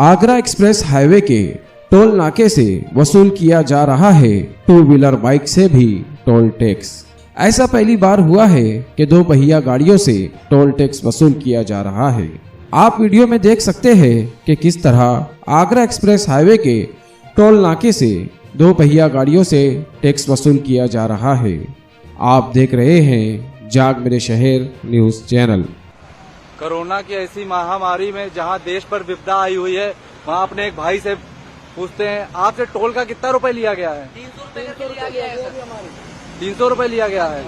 Agra express highway के toll नाके से वसूल किया जा रहा है टू व्हीलर बाइक से भी टोल टैक्स। ऐसा पहली बार हुआ है कि दो पहिया गाड़ियों से टोल टैक्स वसूल किया जा रहा है। आप वीडियो में देख सकते हैं कि किस तरह आगरा एक्सप्रेस हाईवे के टोल नाके से दो पहिया गाड़ियों से टैक्स वसूल किया जा रहा है। आप देख रहे हैं जाग मेरे शहर न्यूज चैनल। कोरोना की ऐसी महामारी में जहां देश पर विपदा आई हुई है, वहां अपने एक भाई से पूछते हैं, आपसे टोल का कितना रुपए लिया गया है? 300 रुपए लिया गया है।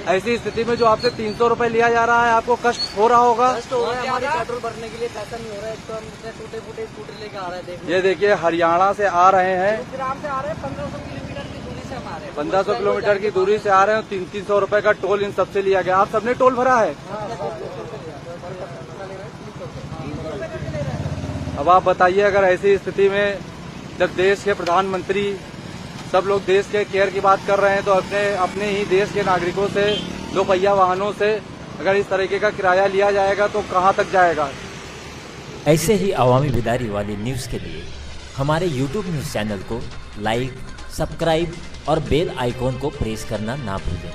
ऐसी स्थिति में जो आपसे 300 रुपए लिया जा रहा है, आपको कष्ट हो रहा होगा। कष्ट हो रहा है, हमारे पेट्रोल भरने के लिए पैसा नहीं हो रहा है। एक तो हम इतने टूटे फूटे स्कूटर लेके आ रहे हैं। देखिए, ये देखिए हरियाणा से आ रहे हैं, ग्राम से आ रहे हैं, 1500 किलोमीटर की दूरी से हम आ रहे हैं। 1500 किलोमीटर की दूरी से आ रहे हैं। 300 रुपए का टोल इन सबसे लिया गया। आप सबने टोल भरा है? अब आप बताइए, अगर ऐसी स्थिति में जब देश के प्रधानमंत्री सब लोग देश के केयर की बात कर रहे हैं, तो अपने ही देश के नागरिकों से दो पहिया वाहनों से अगर इस तरीके का किराया लिया जाएगा तो कहां तक जाएगा। ऐसे ही अवामी बेदारी वाली न्यूज़ के लिए हमारे YouTube न्यूज़ चैनल को लाइक, सब्सक्राइब और बेल आइकॉन को प्रेस करना ना भूलें।